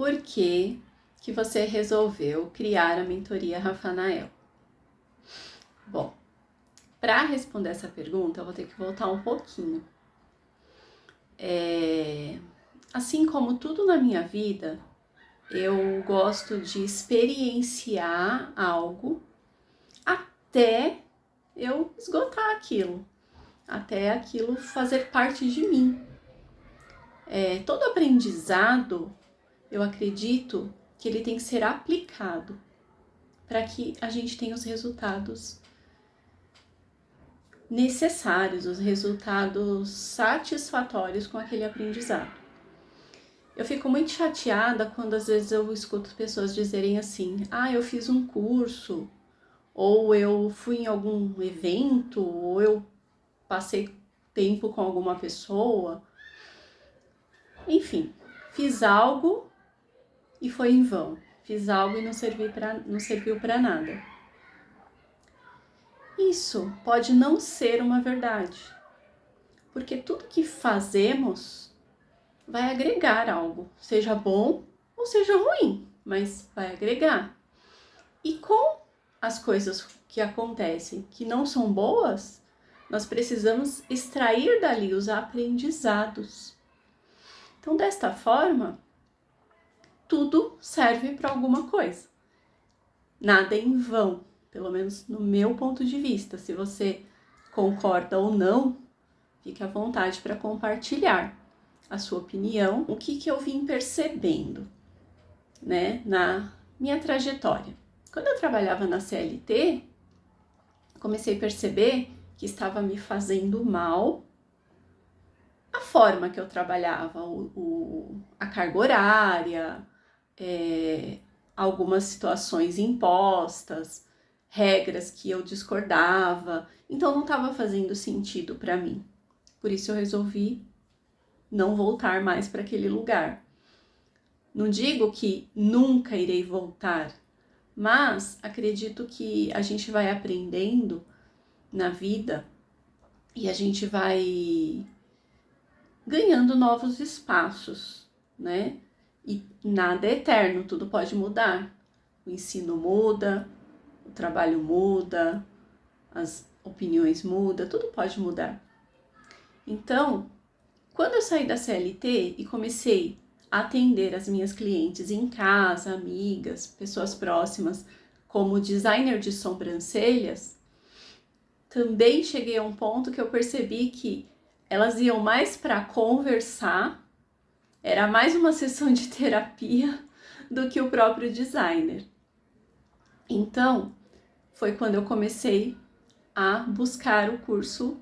por que você resolveu criar a mentoria Rafanael? Bom, para responder essa pergunta, eu vou ter que voltar um pouquinho. Assim como tudo na minha vida, eu gosto de experienciar algo até eu esgotar aquilo, até aquilo fazer parte de mim. Todo aprendizado, eu acredito que ele tem que ser aplicado para que a gente tenha os resultados necessários, os resultados satisfatórios com aquele aprendizado. Eu fico muito chateada quando às vezes eu escuto pessoas dizerem assim: eu fiz um curso, ou eu fui em algum evento, ou eu passei tempo com alguma pessoa. Enfim, fiz algo e foi em vão. Fiz algo e não serviu para nada. Isso pode não ser uma verdade, porque tudo que fazemos vai agregar algo, seja bom ou seja ruim, mas vai agregar. E com as coisas que acontecem que não são boas, nós precisamos extrair dali os aprendizados. Então, desta forma, tudo serve para alguma coisa. Nada é em vão, pelo menos no meu ponto de vista. Se você concorda ou não, fique à vontade para compartilhar a sua opinião, o que eu vim percebendo, né, na minha trajetória. Quando eu trabalhava na CLT, comecei a perceber que estava me fazendo mal a forma que eu trabalhava, a carga horária, algumas situações impostas, regras que eu discordava, então não estava fazendo sentido para mim. Por isso eu resolvi não voltar mais para aquele lugar. Não digo que nunca irei voltar, mas acredito que a gente vai aprendendo na vida e a gente vai ganhando novos espaços, né? E nada é eterno, tudo pode mudar. O ensino muda, o trabalho muda, as opiniões mudam, tudo pode mudar. Então, quando eu saí da CLT e comecei a atender as minhas clientes em casa, amigas, pessoas próximas, como designer de sobrancelhas, também cheguei a um ponto que eu percebi que elas iam mais para conversar, era mais uma sessão de terapia do que o próprio designer. Então, foi quando eu comecei a buscar o curso,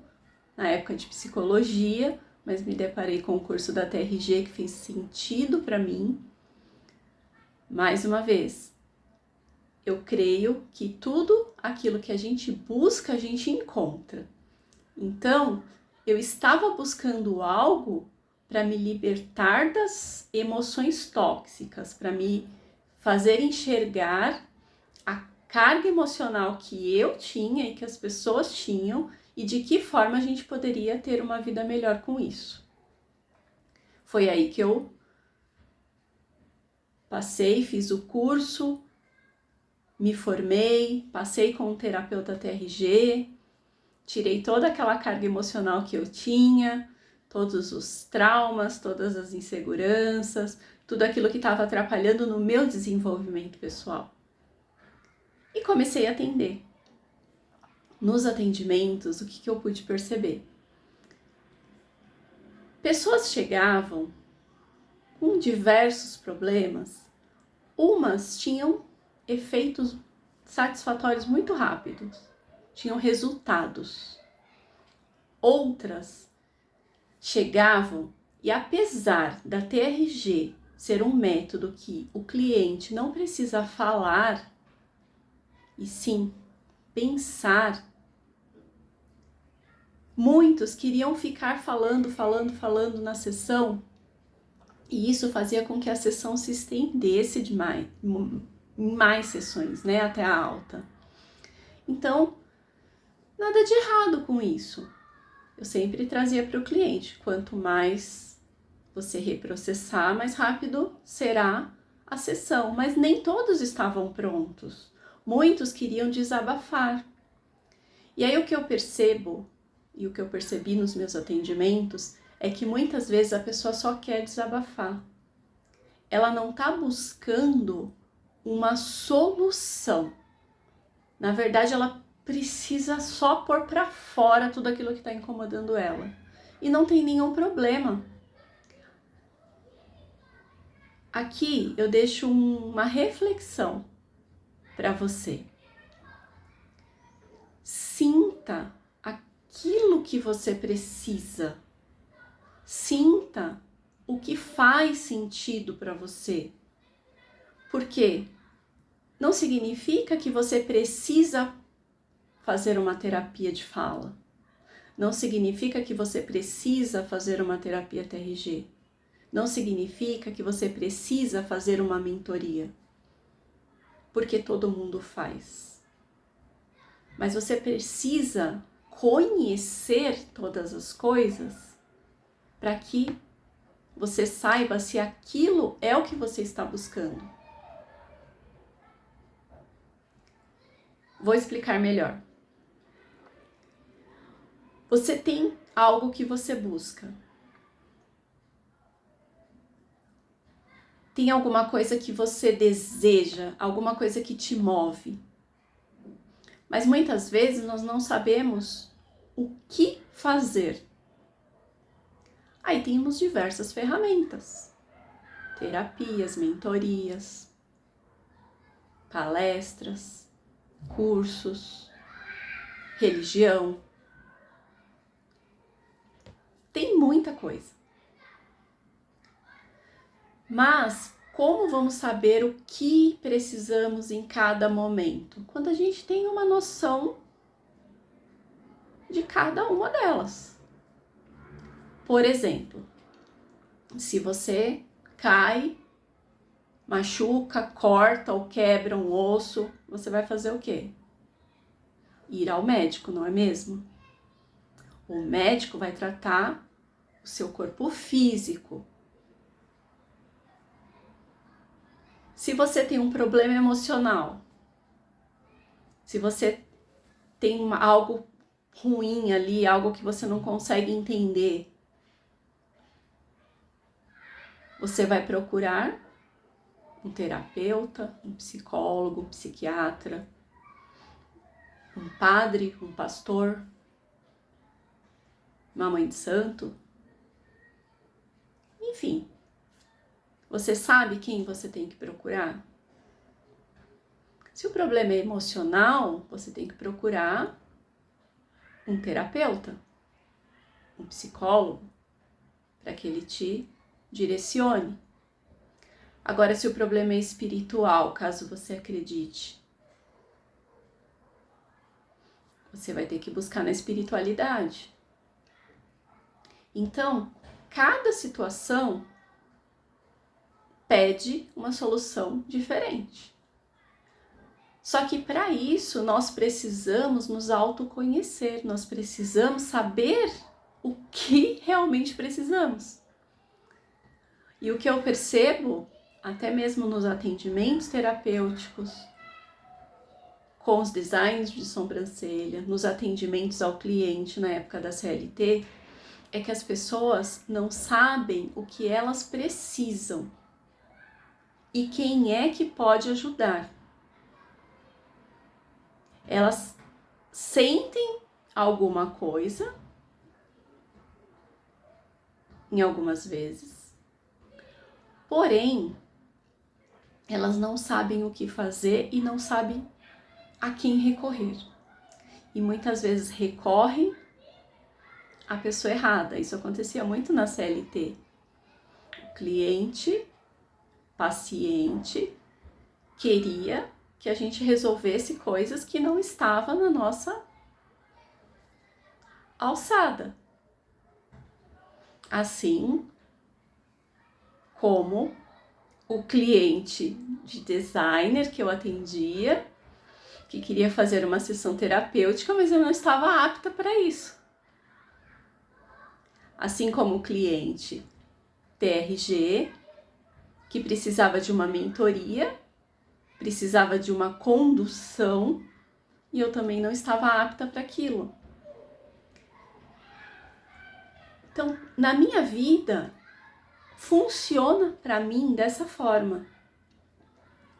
na época de psicologia, mas me deparei com o curso da TRG que fez sentido para mim. Mais uma vez, eu creio que tudo aquilo que a gente busca, a gente encontra. Então, eu estava buscando algo para me libertar das emoções tóxicas, para me fazer enxergar a carga emocional que eu tinha e que as pessoas tinham e de que forma a gente poderia ter uma vida melhor com isso. Foi aí que eu passei, fiz o curso, me formei, passei com um terapeuta TRG, tirei toda aquela carga emocional que eu tinha, todos os traumas, todas as inseguranças, tudo aquilo que estava atrapalhando no meu desenvolvimento pessoal. E comecei a atender. Nos atendimentos, o que eu pude perceber? Pessoas chegavam com diversos problemas, umas tinham efeitos satisfatórios muito rápidos, tinham resultados. Outras chegavam e, apesar da TRG ser um método que o cliente não precisa falar, e sim pensar, muitos queriam ficar falando na sessão, e isso fazia com que a sessão se estendesse demais, em mais sessões, né, até a alta. Então, nada de errado com isso. Eu sempre trazia para o cliente, quanto mais você reprocessar, mais rápido será a sessão, mas nem todos estavam prontos. Muitos queriam desabafar. E aí o que eu percebo, e o que eu percebi nos meus atendimentos, é que muitas vezes a pessoa só quer desabafar. Ela não está buscando uma solução. Na verdade, ela precisa só pôr para fora tudo aquilo que está incomodando ela. E não tem nenhum problema. Aqui eu deixo uma reflexão para você. Sinta aquilo que você precisa. Sinta o que faz sentido para você. Por quê? Não significa que você precisa fazer uma terapia de fala. Não significa que você precisa fazer uma terapia TRG. Não significa que você precisa fazer uma mentoria. Porque todo mundo faz. Mas você precisa conhecer todas as coisas para que você saiba se aquilo é o que você está buscando. Vou explicar melhor. Você tem algo que você busca. Tem alguma coisa que você deseja, alguma coisa que te move. Mas muitas vezes nós não sabemos o que fazer. Aí temos diversas ferramentas. Terapias, mentorias, palestras, cursos, religião. Tem muita coisa. Mas como vamos saber o que precisamos em cada momento? Quando a gente tem uma noção de cada uma delas. Por exemplo, se você cai, machuca, corta ou quebra um osso, você vai fazer o quê? Ir ao médico, não é mesmo? O médico vai tratar o seu corpo físico. Se você tem um problema emocional, se você tem algo ruim ali, algo que você não consegue entender, você vai procurar um terapeuta, um psicólogo, um psiquiatra, um padre, um pastor, uma mãe de santo, enfim. Você sabe quem você tem que procurar? Se o problema é emocional, você tem que procurar um terapeuta, um psicólogo, para que ele te direcione. Agora, se o problema é espiritual, caso você acredite, você vai ter que buscar na espiritualidade. Então, cada situação pede uma solução diferente. Só que para isso nós precisamos nos autoconhecer, nós precisamos saber o que realmente precisamos. E o que eu percebo, até mesmo nos atendimentos terapêuticos, com os designs de sobrancelha, nos atendimentos ao cliente na época da CLT, é que as pessoas não sabem o que elas precisam e quem é que pode ajudar. Elas sentem alguma coisa, em algumas vezes, porém, elas não sabem o que fazer e não sabem a quem recorrer. E muitas vezes recorrem à pessoa errada. Isso acontecia muito na CLT. O cliente, paciente, queria que a gente resolvesse coisas que não estavam na nossa alçada. Assim como o cliente de designer que eu atendia, que queria fazer uma sessão terapêutica, mas eu não estava apta para isso. Assim como o cliente TRG, que precisava de uma mentoria, precisava de uma condução, e eu também não estava apta para aquilo. Então, na minha vida, funciona para mim dessa forma.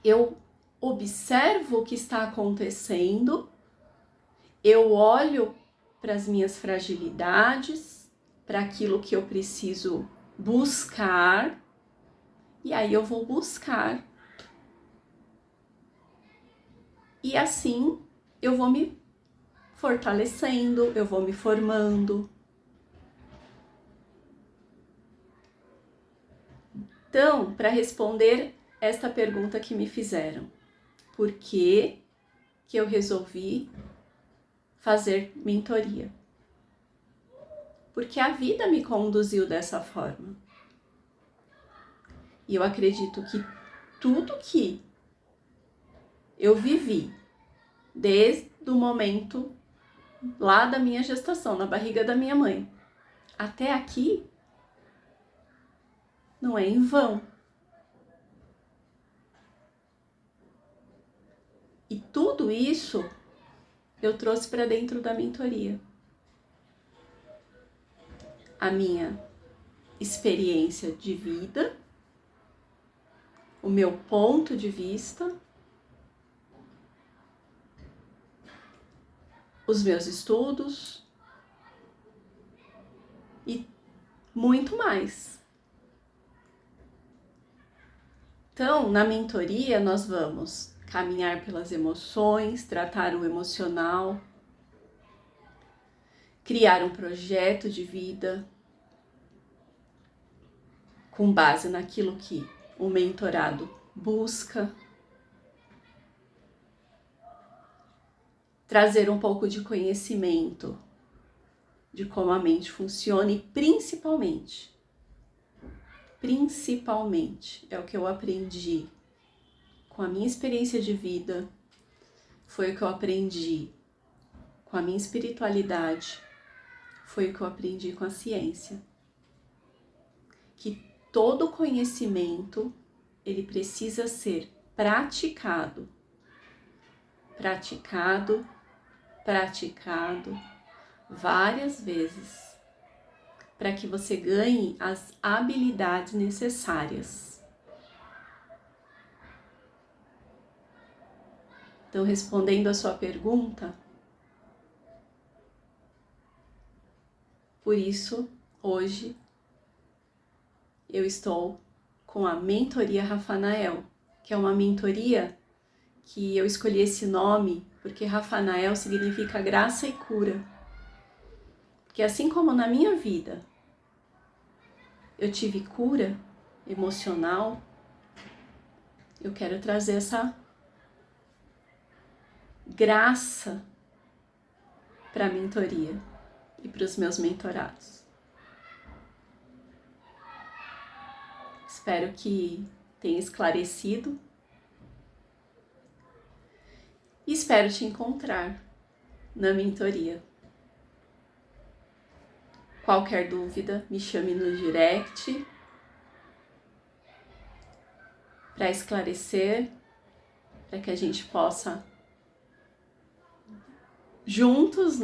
Eu observo o que está acontecendo, eu olho para as minhas fragilidades, para aquilo que eu preciso buscar, e aí eu vou buscar. E assim eu vou me fortalecendo, eu vou me formando. Então, para responder esta pergunta que me fizeram, por que eu resolvi fazer mentoria? Porque a vida me conduziu dessa forma. E eu acredito que tudo que eu vivi, desde o momento lá da minha gestação, na barriga da minha mãe, até aqui, não é em vão. E tudo isso eu trouxe para dentro da mentoria. A minha experiência de vida, o meu ponto de vista, os meus estudos e muito mais. Então, na mentoria, nós vamos caminhar pelas emoções, tratar o emocional, criar um projeto de vida com base naquilo que o mentorado busca, trazer um pouco de conhecimento de como a mente funciona e principalmente é o que eu aprendi com a minha experiência de vida, foi o que eu aprendi com a minha espiritualidade, foi o que eu aprendi com a ciência. Que todo conhecimento, ele precisa ser praticado várias vezes, para que você ganhe as habilidades necessárias. Então, respondendo a sua pergunta, por isso, hoje, eu estou com a Mentoria Rafanael, que é uma mentoria que eu escolhi esse nome porque Rafanael significa graça e cura. Porque assim como na minha vida eu tive cura emocional, eu quero trazer essa graça para a mentoria e para os meus mentorados. Espero que tenha esclarecido e espero te encontrar na mentoria. Qualquer dúvida, me chame no direct para esclarecer, para que a gente possa juntos,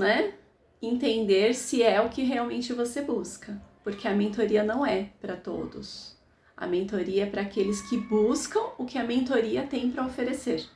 entender se é o que realmente você busca, porque a mentoria não é para todos. A mentoria é para aqueles que buscam o que a mentoria tem para oferecer.